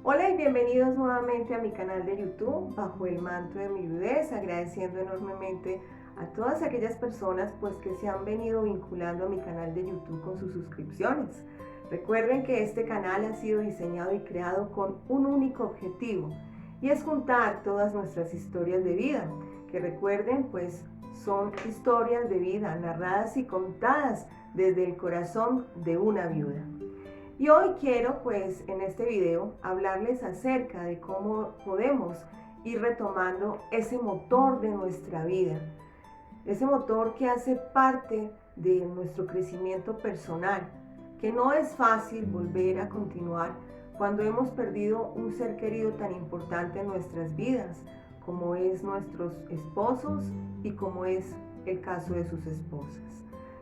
Hola y bienvenidos nuevamente a mi canal de YouTube, Bajo el Manto de mi Viudez, agradeciendo enormemente a todas aquellas personas que se han venido vinculando a mi canal de YouTube con sus suscripciones. Recuerden que este canal ha sido diseñado y creado con un único objetivo, y es juntar todas nuestras historias de vida, que recuerden son historias de vida narradas y contadas desde el corazón de una viuda. Y hoy quiero en este video hablarles acerca de cómo podemos ir retomando ese motor de nuestra vida, ese motor que hace parte de nuestro crecimiento personal, que no es fácil volver a continuar cuando hemos perdido un ser querido tan importante en nuestras vidas, como es nuestros esposos y como es el caso de sus esposas.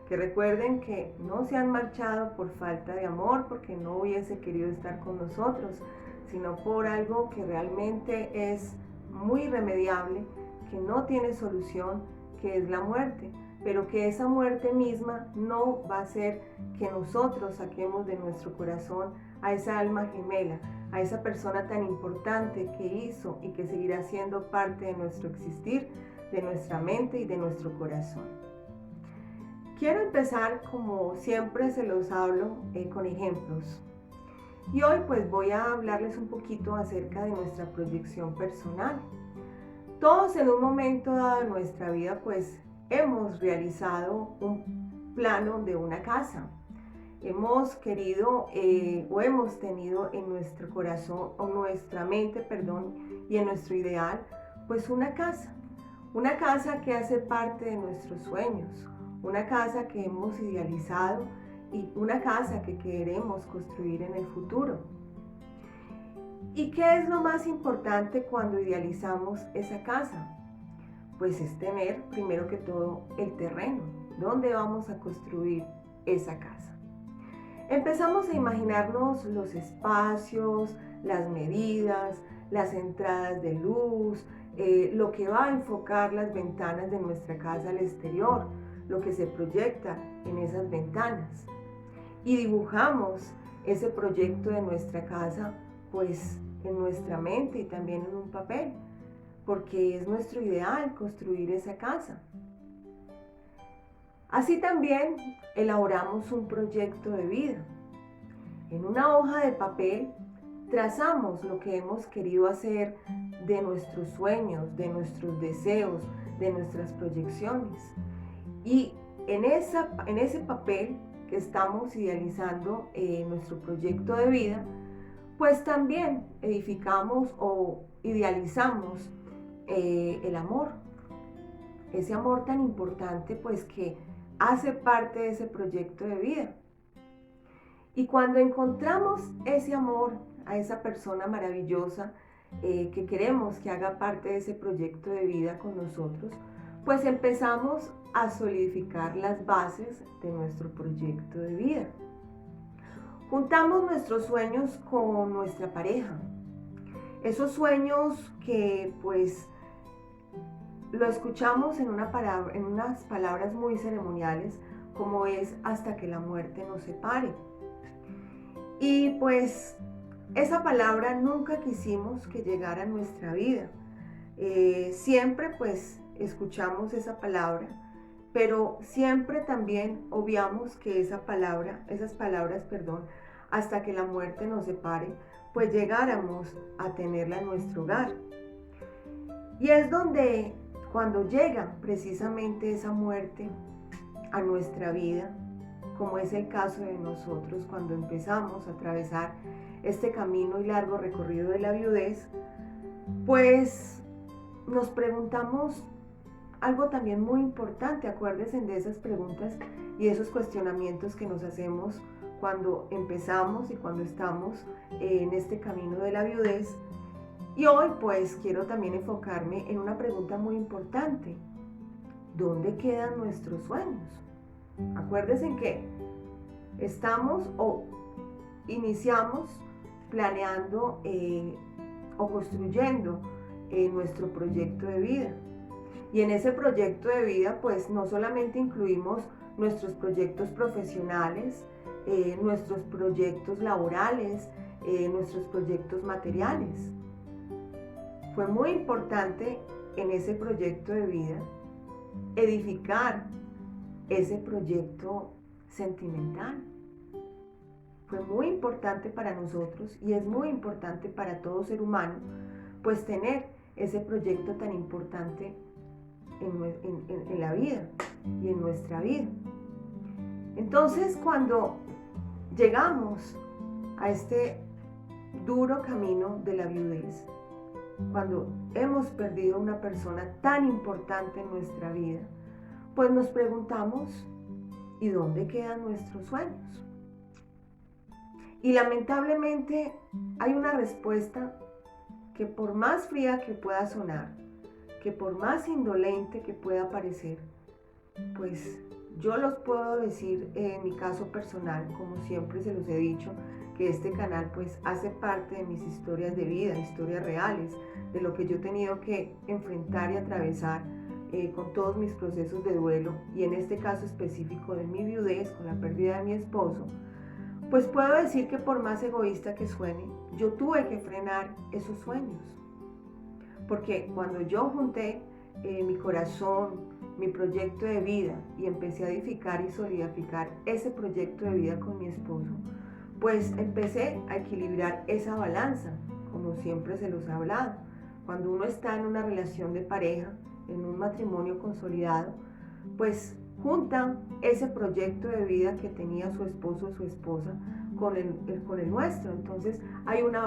Que recuerden que no se han marchado por falta de amor, porque no hubiese querido estar con nosotros, sino por algo que realmente es muy irremediable, que no tiene solución, que es la muerte, pero que esa muerte misma no va a hacer que nosotros saquemos de nuestro corazón a esa alma gemela, a esa persona tan importante que hizo y que seguirá siendo parte de nuestro existir, de nuestra mente y de nuestro corazón. Quiero empezar, como siempre se los hablo, con ejemplos. Y hoy voy a hablarles un poquito acerca de nuestra proyección personal. Todos en un momento dado de nuestra vida hemos realizado un plano de una casa. Hemos querido o hemos tenido en nuestro corazón o nuestra mente, y en nuestro ideal, una casa. Una casa que hace parte de nuestros sueños. Una casa que hemos idealizado y una casa que queremos construir en el futuro. ¿Y qué es lo más importante cuando idealizamos esa casa? Es tener, primero que todo, el terreno. ¿Dónde vamos a construir esa casa? Empezamos a imaginarnos los espacios, las medidas, las entradas de luz, lo que va a enfocar las ventanas de nuestra casa al exterior, lo que se proyecta en esas ventanas, y dibujamos ese proyecto de nuestra casa en nuestra mente y también en un papel, porque es nuestro ideal construir esa casa. Así también elaboramos un proyecto de vida. En una hoja de papel trazamos lo que hemos querido hacer de nuestros sueños, de nuestros deseos, de nuestras proyecciones. Y en ese papel que estamos idealizando nuestro proyecto de vida, también edificamos o idealizamos el amor. Ese amor tan importante que hace parte de ese proyecto de vida. Y cuando encontramos ese amor a esa persona maravillosa que queremos que haga parte de ese proyecto de vida con nosotros, empezamos a solidificar las bases de nuestro proyecto de vida. Juntamos nuestros sueños con nuestra pareja. Esos sueños que lo escuchamos en unas palabras muy ceremoniales, como es hasta que la muerte nos separe. Y esa palabra nunca quisimos que llegara a nuestra vida. Siempre escuchamos esa palabra, pero siempre también obviamos que esas palabras, hasta que la muerte nos separe, llegáramos a tenerla en nuestro hogar. Y es donde, cuando llega precisamente esa muerte a nuestra vida, como es el caso de nosotros cuando empezamos a atravesar este camino y largo recorrido de la viudez, nos preguntamos algo también muy importante. Acuérdense de esas preguntas y esos cuestionamientos que nos hacemos cuando empezamos y cuando estamos en este camino de la viudez. Y hoy quiero también enfocarme en una pregunta muy importante. ¿Dónde quedan nuestros sueños? Acuérdense que estamos o iniciamos planeando o construyendo nuestro proyecto de vida. Y en ese proyecto de vida no solamente incluimos nuestros proyectos profesionales, nuestros proyectos laborales, nuestros proyectos materiales. Fue muy importante en ese proyecto de vida edificar ese proyecto sentimental. Fue muy importante para nosotros y es muy importante para todo ser humano, pues tener ese proyecto tan importante en la vida y en nuestra vida. Entonces, cuando llegamos a este duro camino de la viudez, cuando hemos perdido una persona tan importante en nuestra vida, pues nos preguntamos, ¿y dónde quedan nuestros sueños? Y lamentablemente hay una respuesta que, por más fría que pueda sonar, que por más indolente que pueda parecer, pues yo los puedo decir en mi caso personal, como siempre se los he dicho, que este canal pues hace parte de mis historias de vida, historias reales, de lo que yo he tenido que enfrentar y atravesar con todos mis procesos de duelo, y en este caso específico de mi viudez, con la pérdida de mi esposo. Pues puedo decir que, por más egoísta que suene, yo tuve que frenar esos sueños. Porque cuando yo junté mi corazón, mi proyecto de vida, y empecé a edificar y solidificar ese proyecto de vida con mi esposo, pues empecé a equilibrar esa balanza, como siempre se los he hablado. Cuando uno está en una relación de pareja, en un matrimonio consolidado, pues junta ese proyecto de vida que tenía su esposo o su esposa con el nuestro. Entonces hay una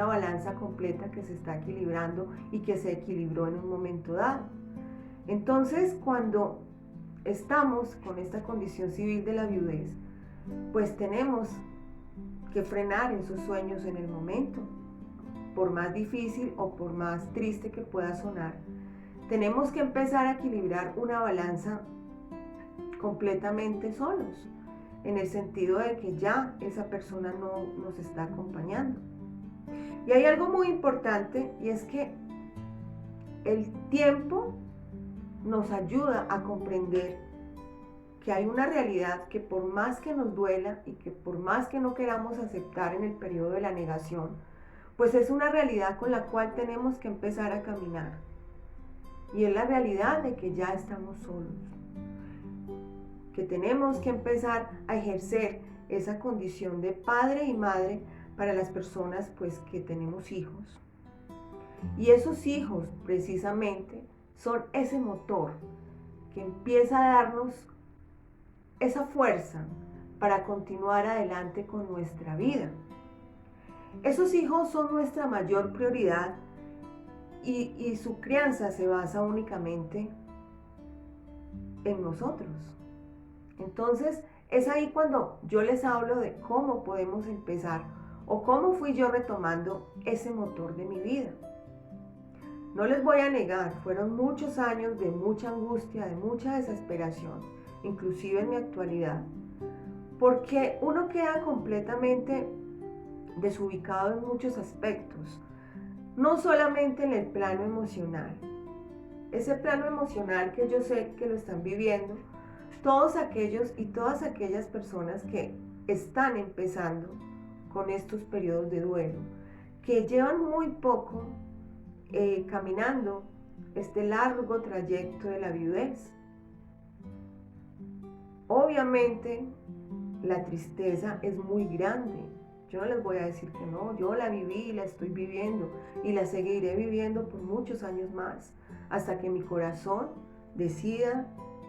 balanza completa que se está equilibrando y que se equilibró en un momento dado. Entonces, cuando estamos con esta condición civil de la viudez, pues tenemos que frenar esos sueños en el momento. Por más difícil o por más triste que pueda sonar, tenemos que empezar a equilibrar una balanza completamente solos, en el sentido de que ya esa persona no nos está acompañando. Y hay algo muy importante, y es que el tiempo nos ayuda a comprender que hay una realidad que, por más que nos duela y que por más que no queramos aceptar en el periodo de la negación, pues es una realidad con la cual tenemos que empezar a caminar. Y es la realidad de que ya estamos solos, que tenemos que empezar a ejercer esa condición de padre y madre para las personas pues que tenemos hijos. Y esos hijos precisamente son ese motor que empieza a darnos esa fuerza para continuar adelante con nuestra vida. Esos hijos son nuestra mayor prioridad y su crianza se basa únicamente en nosotros. Entonces es ahí cuando yo les hablo de cómo podemos empezar o cómo fui yo retomando ese motor de mi vida. No les voy a negar, fueron muchos años de mucha angustia, de mucha desesperación, inclusive en mi actualidad, porque uno queda completamente desubicado en muchos aspectos, no solamente en el plano emocional. Ese plano emocional que yo sé que lo están viviendo todos aquellos y todas aquellas personas que están empezando con estos periodos de duelo, que llevan muy poco caminando este largo trayecto de la viudez. Obviamente la tristeza es muy grande. Yo no les voy a decir que no, yo la viví y la estoy viviendo y la seguiré viviendo por muchos años más, hasta que mi corazón decida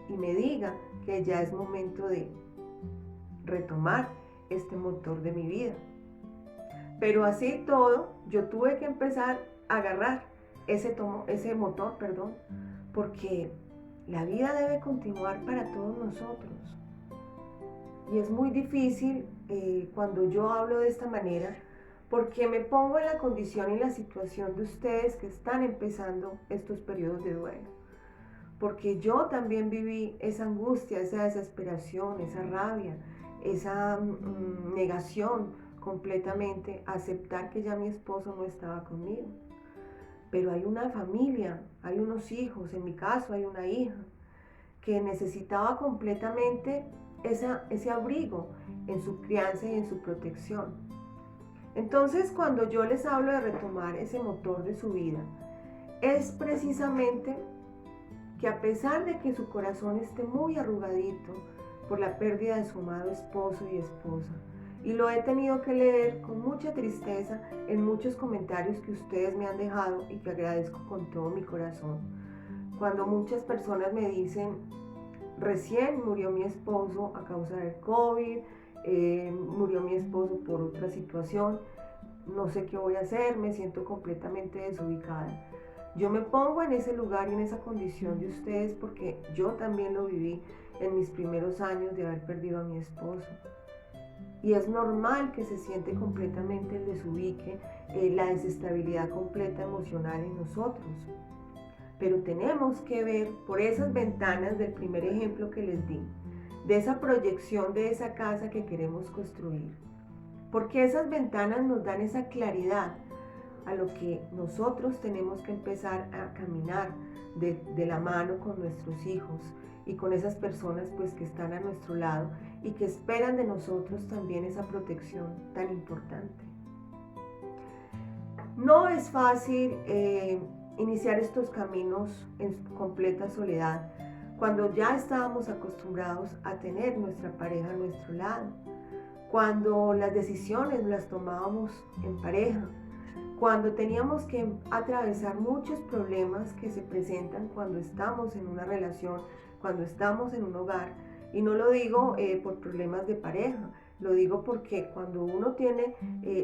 y me diga que ya es momento de retomar este motor de mi vida. Pero así todo, yo tuve que empezar a agarrar ese motor, porque la vida debe continuar para todos nosotros. Y es muy difícil cuando yo hablo de esta manera, porque me pongo en la condición y la situación de ustedes que están empezando estos periodos de duelo. Porque yo también viví esa angustia, esa desesperación, esa rabia, esa negación completamente, aceptar que ya mi esposo no estaba conmigo. Pero hay una familia, hay unos hijos, en mi caso hay una hija, que necesitaba completamente ese abrigo en su crianza y en su protección. Entonces, cuando yo les hablo de retomar ese motor de su vida, es precisamente que a pesar de que su corazón esté muy arrugadito por la pérdida de su amado esposo y esposa, y lo he tenido que leer con mucha tristeza en muchos comentarios que ustedes me han dejado y que agradezco con todo mi corazón, cuando muchas personas me dicen, recién murió mi esposo a causa del COVID, murió mi esposo por otra situación, no sé qué voy a hacer, me siento completamente desubicada. Yo me pongo en ese lugar y en esa condición de ustedes porque yo también lo viví en mis primeros años de haber perdido a mi esposo. Y es normal que se siente completamente el desubique, la desestabilidad completa emocional en nosotros. Pero tenemos que ver por esas ventanas del primer ejemplo que les di, de esa proyección de esa casa que queremos construir. Porque esas ventanas nos dan esa claridad a lo que nosotros tenemos que empezar a caminar de la mano con nuestros hijos y con esas personas pues que están a nuestro lado y que esperan de nosotros también esa protección tan importante. No es fácil iniciar estos caminos en completa soledad cuando ya estábamos acostumbrados a tener nuestra pareja a nuestro lado, cuando las decisiones las tomábamos en pareja, cuando teníamos que atravesar muchos problemas que se presentan cuando estamos en una relación, cuando estamos en un hogar. Y no lo digo por problemas de pareja, lo digo porque cuando uno tiene,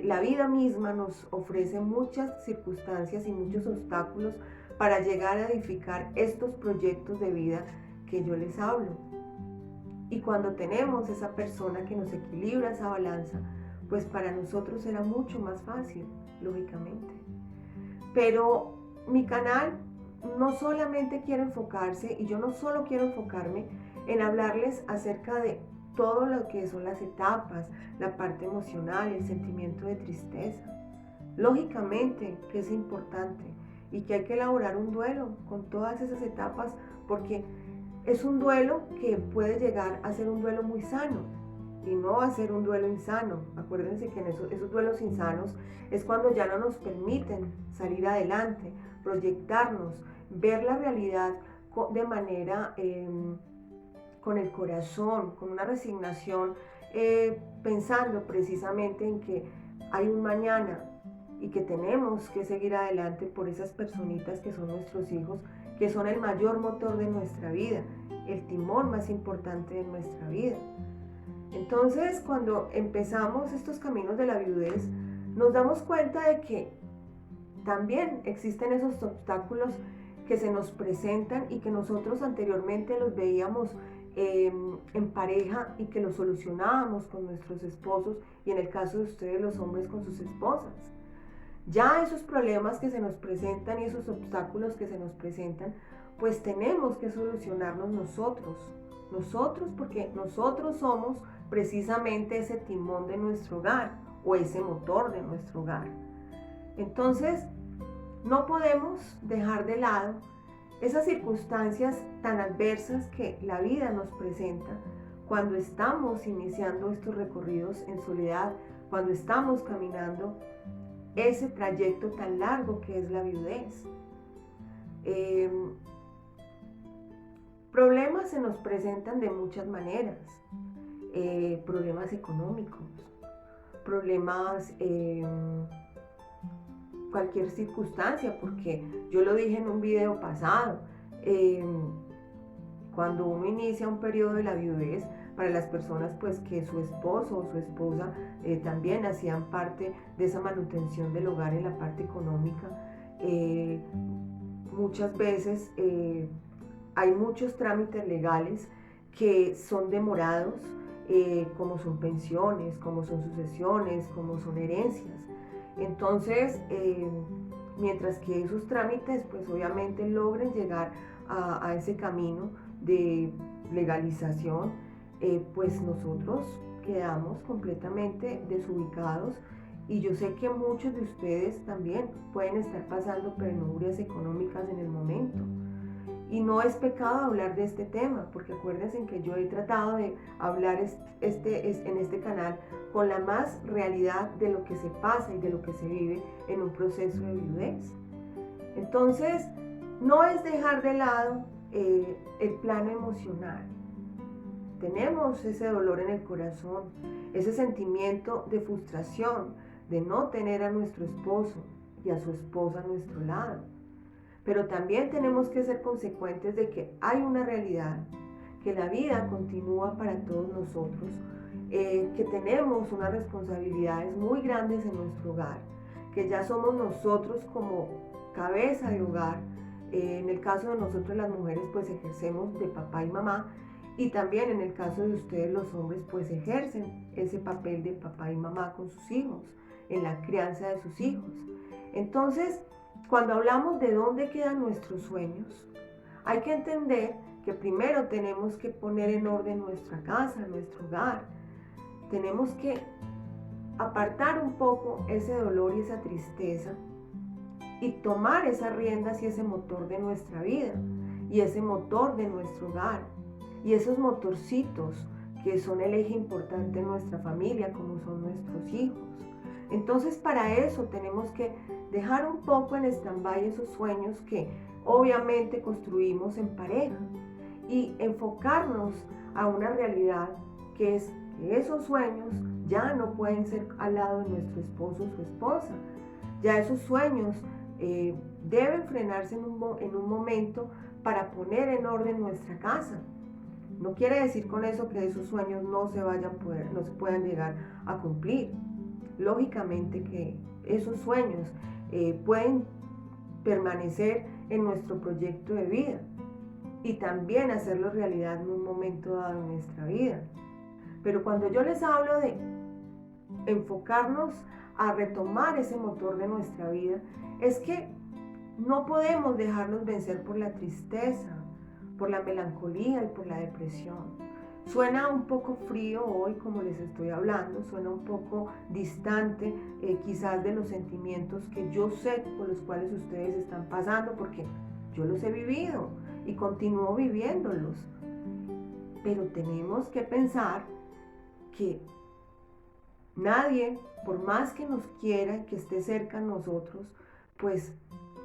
la vida misma nos ofrece muchas circunstancias y muchos obstáculos para llegar a edificar estos proyectos de vida que yo les hablo. Y cuando tenemos esa persona que nos equilibra esa balanza, pues para nosotros será mucho más fácil, lógicamente. Pero mi canal no solamente quiere enfocarse, y yo no solo quiero enfocarme en hablarles acerca de todo lo que son las etapas, la parte emocional, el sentimiento de tristeza. Lógicamente que es importante y que hay que elaborar un duelo con todas esas etapas porque es un duelo que puede llegar a ser un duelo muy sano y no va a ser un duelo insano. Acuérdense que en esos duelos insanos es cuando ya no nos permiten salir adelante, proyectarnos, ver la realidad de manera con el corazón, con una resignación, pensando precisamente en que hay un mañana y que tenemos que seguir adelante por esas personitas que son nuestros hijos, que son el mayor motor de nuestra vida, el timón más importante de nuestra vida. Entonces, cuando empezamos estos caminos de la viudez, nos damos cuenta de que también existen esos obstáculos que se nos presentan y que nosotros anteriormente los veíamos en pareja y que los solucionábamos con nuestros esposos y en el caso de ustedes los hombres con sus esposas. Ya esos problemas que se nos presentan y esos obstáculos que se nos presentan, pues tenemos que solucionarlos nosotros porque nosotros somos precisamente ese timón de nuestro hogar o ese motor de nuestro hogar. Entonces, no podemos dejar de lado esas circunstancias tan adversas que la vida nos presenta cuando estamos iniciando estos recorridos en soledad, cuando estamos caminando ese trayecto tan largo que es la viudez. Problemas se nos presentan de muchas maneras, problemas económicos, problemas, cualquier circunstancia, porque yo lo dije en un video pasado, cuando uno inicia un periodo de la viudez, para las personas pues que su esposo o su esposa también hacían parte de esa manutención del hogar en la parte económica, muchas veces hay muchos trámites legales que son demorados, como son pensiones, como son sucesiones, como son herencias. Entonces, mientras que esos trámites pues obviamente logren llegar a ese camino de legalización, pues nosotros quedamos completamente desubicados y yo sé que muchos de ustedes también pueden estar pasando penurias económicas en el momento Y no es pecado hablar de este tema, porque acuérdense que yo he tratado de hablar en este canal con la más realidad de lo que se pasa y de lo que se vive en un proceso de viudez. Entonces, no es dejar de lado el plano emocional. Tenemos ese dolor en el corazón, ese sentimiento de frustración de no tener a nuestro esposo y a su esposa a nuestro lado. Pero también tenemos que ser consecuentes de que hay una realidad, que la vida continúa para todos nosotros, que tenemos unas responsabilidades muy grandes en nuestro hogar, que ya somos nosotros como cabeza de hogar. En el caso de nosotros las mujeres pues ejercemos de papá y mamá, y también en el caso de ustedes los hombres pues ejercen ese papel de papá y mamá con sus hijos, en la crianza de sus hijos. Entonces, cuando hablamos de dónde quedan nuestros sueños, hay que entender que primero tenemos que poner en orden nuestra casa, nuestro hogar. Tenemos que apartar un poco ese dolor y esa tristeza y tomar esas riendas y ese motor de nuestra vida y ese motor de nuestro hogar y esos motorcitos que son el eje importante en nuestra familia, como son nuestros hijos. Entonces, para eso tenemos que dejar un poco en stand-by esos sueños que obviamente construimos en pareja y enfocarnos a una realidad que es que esos sueños ya no pueden ser al lado de nuestro esposo o su esposa. Ya esos sueños deben frenarse en un momento para poner en orden nuestra casa. No quiere decir con eso que esos sueños no se puedan llegar a cumplir. Lógicamente que esos sueños pueden permanecer en nuestro proyecto de vida y también hacerlo realidad en un momento dado en nuestra vida. Pero cuando yo les hablo de enfocarnos a retomar ese motor de nuestra vida, es que no podemos dejarnos vencer por la tristeza, por la melancolía y por la depresión. Suena un poco frío hoy como les estoy hablando, suena un poco distante quizás de los sentimientos que yo sé por los cuales ustedes están pasando, porque yo los he vivido y continúo viviéndolos. Pero tenemos que pensar que nadie, por más que nos quiera, que esté cerca de nosotros, pues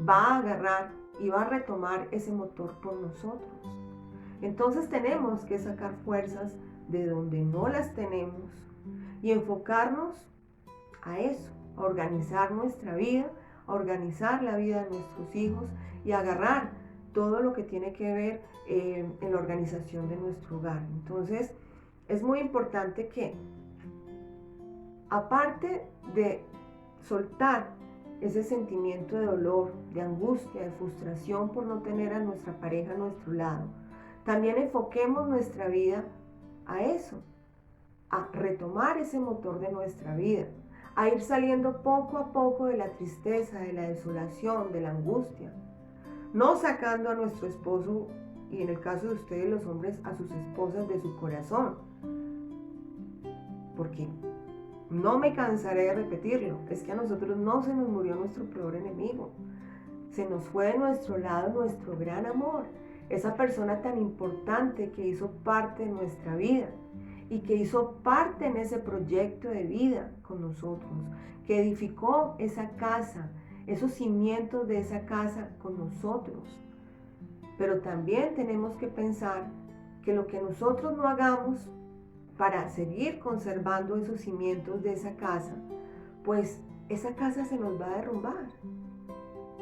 va a agarrar y va a retomar ese motor por nosotros. Entonces tenemos que sacar fuerzas de donde no las tenemos y enfocarnos a eso, a organizar nuestra vida, a organizar la vida de nuestros hijos y agarrar todo lo que tiene que ver en la organización de nuestro hogar. Entonces es muy importante que, aparte de soltar ese sentimiento de dolor, de angustia, de frustración por no tener a nuestra pareja a nuestro lado, también enfoquemos nuestra vida a eso, a retomar ese motor de nuestra vida, a ir saliendo poco a poco de la tristeza, de la desolación, de la angustia, no sacando a nuestro esposo, y en el caso de ustedes los hombres, a sus esposas de su corazón, porque no me cansaré de repetirlo, es que a nosotros no se nos murió nuestro peor enemigo, se nos fue de nuestro lado nuestro gran amor, esa persona tan importante que hizo parte de nuestra vida y que hizo parte en ese proyecto de vida con nosotros, que edificó esa casa, esos cimientos de esa casa con nosotros. Pero también tenemos que pensar que lo que nosotros no hagamos para seguir conservando esos cimientos de esa casa, pues esa casa se nos va a derrumbar.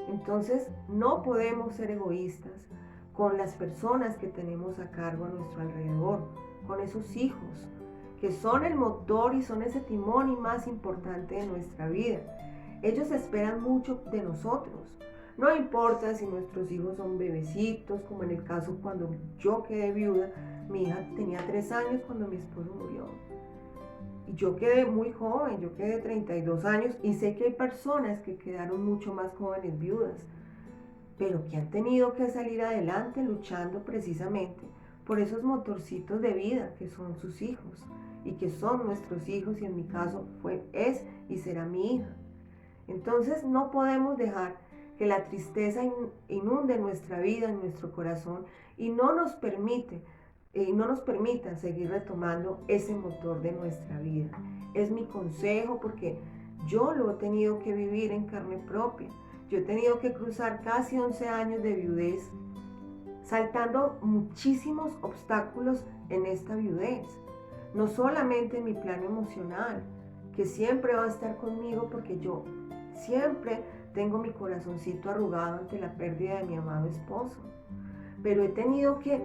Entonces no podemos ser egoístas con las personas que tenemos a cargo a nuestro alrededor, con esos hijos, que son el motor y son ese timón y más importante de nuestra vida. Ellos esperan mucho de nosotros. No importa si nuestros hijos son bebecitos, como en el caso cuando yo quedé viuda, mi hija tenía 3 años cuando mi esposo murió. Y yo quedé muy joven, yo quedé 32 años y sé que hay personas que quedaron mucho más jóvenes viudas, pero que han tenido que salir adelante luchando precisamente por esos motorcitos de vida que son sus hijos y que son nuestros hijos, y en mi caso es y será mi hija. Entonces no podemos dejar que la tristeza inunde nuestra vida, en nuestro corazón, y no nos permita seguir retomando ese motor de nuestra vida. Es mi consejo porque yo lo he tenido que vivir en carne propia. Yo he tenido que cruzar casi 11 años de viudez, saltando muchísimos obstáculos en esta viudez. No solamente en mi plano emocional, que siempre va a estar conmigo porque yo siempre tengo mi corazoncito arrugado ante la pérdida de mi amado esposo. Pero he tenido que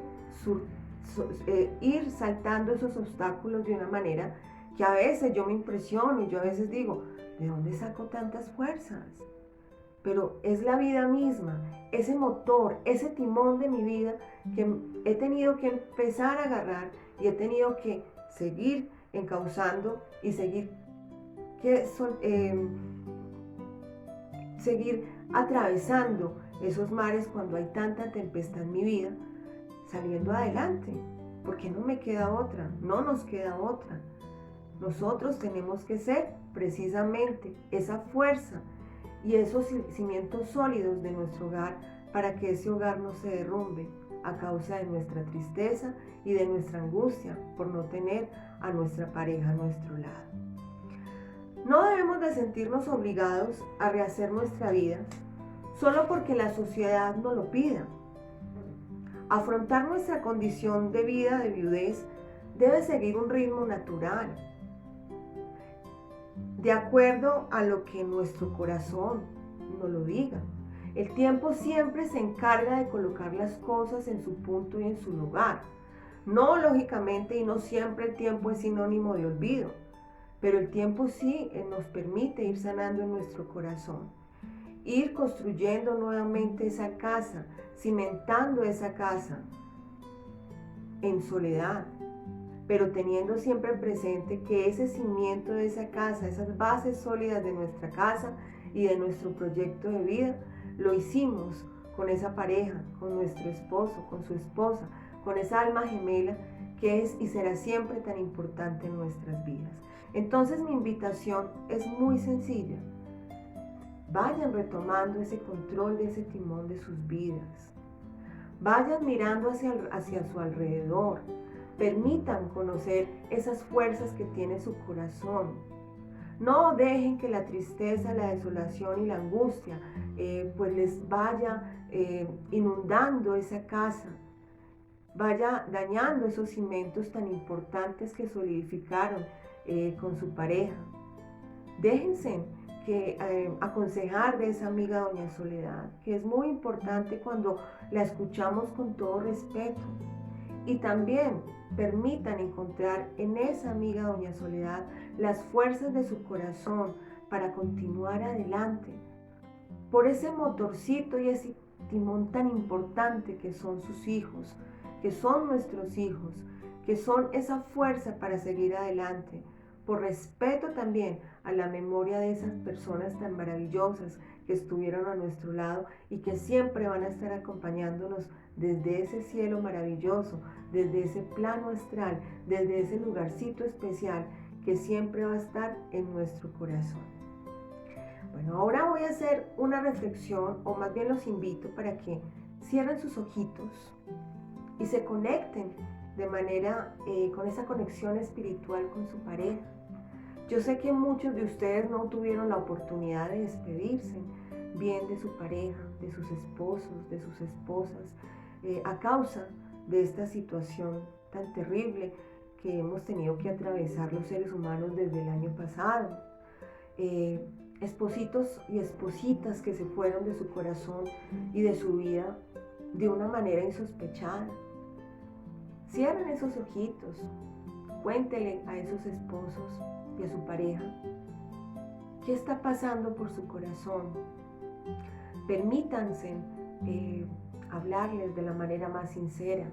ir saltando esos obstáculos de una manera que a veces yo me impresiono y yo a veces digo, ¿de dónde saco tantas fuerzas? Pero es la vida misma, ese motor, ese timón de mi vida que he tenido que empezar a agarrar y he tenido que seguir encauzando y seguir atravesando esos mares cuando hay tanta tempestad en mi vida, saliendo adelante, porque no me queda otra, no nos queda otra. Nosotros tenemos que ser precisamente esa fuerza y esos cimientos sólidos de nuestro hogar para que ese hogar no se derrumbe a causa de nuestra tristeza y de nuestra angustia por no tener a nuestra pareja a nuestro lado. No debemos de sentirnos obligados a rehacer nuestra vida solo porque la sociedad nos lo pida. Afrontar nuestra condición de vida de viudez debe seguir un ritmo natural, de acuerdo a lo que nuestro corazón nos lo diga. El tiempo siempre se encarga de colocar las cosas en su punto y en su lugar. No lógicamente y no siempre el tiempo es sinónimo de olvido, pero el tiempo sí nos permite ir sanando en nuestro corazón, ir construyendo nuevamente esa casa, cimentando esa casa en soledad, pero teniendo siempre presente que ese cimiento de esa casa, esas bases sólidas de nuestra casa y de nuestro proyecto de vida, lo hicimos con esa pareja, con nuestro esposo, con su esposa, con esa alma gemela que es y será siempre tan importante en nuestras vidas. Entonces mi invitación es muy sencilla. Vayan retomando ese control de ese timón de sus vidas. Vayan mirando hacia su alrededor. Permitan conocer esas fuerzas que tiene su corazón. No dejen que la tristeza, la desolación y la angustia pues les vaya inundando esa casa, vaya dañando esos cimientos tan importantes que solidificaron con su pareja. Déjense aconsejar de esa amiga doña Soledad, que es muy importante cuando la escuchamos con todo respeto. Y también permitan encontrar en esa amiga doña Soledad las fuerzas de su corazón para continuar adelante, por ese motorcito y ese timón tan importante que son sus hijos, que son nuestros hijos, que son esa fuerza para seguir adelante, por respeto también a la memoria de esas personas tan maravillosas que estuvieron a nuestro lado y que siempre van a estar acompañándonos desde ese cielo maravilloso, desde ese plano astral, desde ese lugarcito especial que siempre va a estar en nuestro corazón. Bueno, ahora voy a hacer una reflexión, o más bien los invito para que cierren sus ojitos y se conecten de manera, con esa conexión espiritual con su pareja. Yo sé que muchos de ustedes no tuvieron la oportunidad de despedirse bien de su pareja, de sus esposos, de sus esposas, a causa de esta situación tan terrible que hemos tenido que atravesar los seres humanos desde el año pasado. Espositos y espositas que se fueron de su corazón y de su vida de una manera insospechada. Cierren esos ojitos, cuéntenle a esos esposos y a su pareja qué está pasando por su corazón. Permítanse hablarles de la manera más sincera.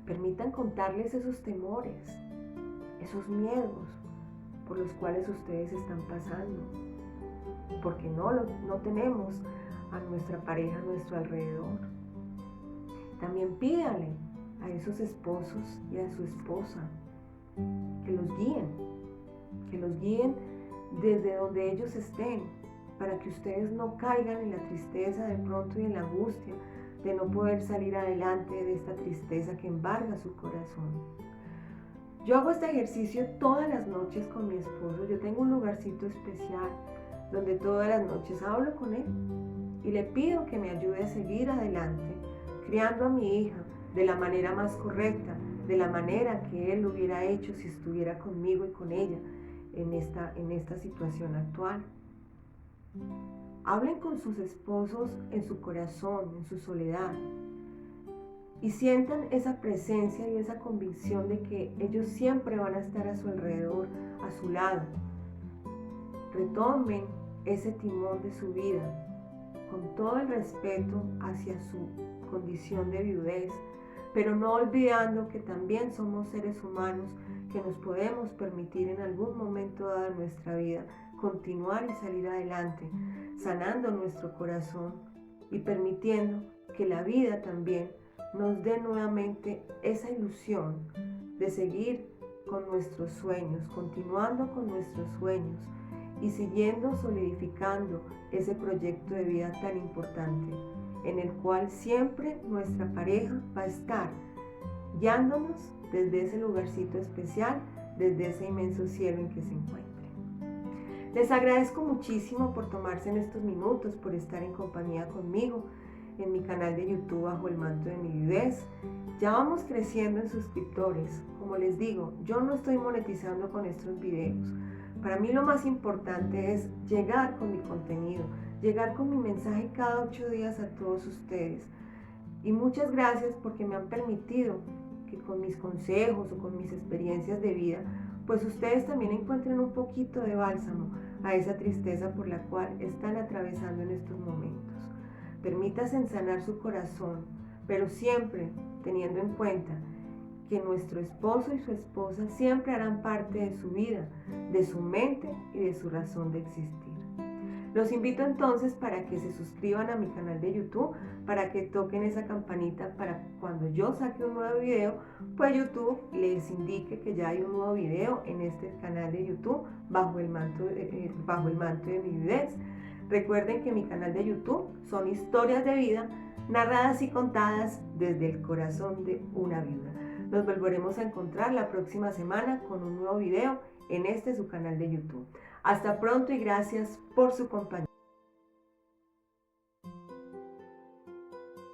Permitan contarles esos temores, esos miedos por los cuales ustedes están pasando, porque no tenemos a nuestra pareja a nuestro alrededor. También pídale a esos esposos y a su esposa que los guíen desde donde ellos estén, para que ustedes no caigan en la tristeza de pronto y en la angustia de no poder salir adelante de esta tristeza que embarga su corazón. Yo hago este ejercicio todas las noches con mi esposo. Yo tengo un lugarcito especial donde todas las noches hablo con él y le pido que me ayude a seguir adelante, criando a mi hija de la manera más correcta, de la manera que él lo hubiera hecho si estuviera conmigo y con ella en esta situación actual. Hablen con sus esposos en su corazón, en su soledad, y sientan esa presencia y esa convicción de que ellos siempre van a estar a su alrededor, a su lado. Retomen ese timón de su vida con todo el respeto hacia su condición de viudez, pero no olvidando que también somos seres humanos que nos podemos permitir en algún momento dado de nuestra vida continuar y salir adelante, sanando nuestro corazón y permitiendo que la vida también nos dé nuevamente esa ilusión de seguir con nuestros sueños, continuando con nuestros sueños y siguiendo solidificando ese proyecto de vida tan importante, en el cual siempre nuestra pareja va a estar guiándonos desde ese lugarcito especial, desde ese inmenso cielo en que se encuentre. Les agradezco muchísimo por tomarse en estos minutos, por estar en compañía conmigo en mi canal de YouTube Bajo el Manto de mi Viudez. Ya vamos creciendo en suscriptores. Como les digo, yo no estoy monetizando con estos videos. Para mí lo más importante es llegar con mi contenido, llegar con mi mensaje cada 8 días a todos ustedes. Y muchas gracias porque me han permitido que con mis consejos o con mis experiencias de vida, pues ustedes también encuentren un poquito de bálsamo a esa tristeza por la cual están atravesando en estos momentos. Permítanse sanar su corazón, pero siempre teniendo en cuenta que nuestro esposo y su esposa siempre harán parte de su vida, de su mente y de su razón de existir. Los invito entonces para que se suscriban a mi canal de YouTube, para que toquen esa campanita para cuando yo saque un nuevo video, pues YouTube les indique que ya hay un nuevo video en este canal de YouTube bajo el manto de mi viudez. Recuerden que mi canal de YouTube son historias de vida narradas y contadas desde el corazón de una viuda. Nos volveremos a encontrar la próxima semana con un nuevo video en su canal de YouTube. Hasta pronto y gracias por su compañía.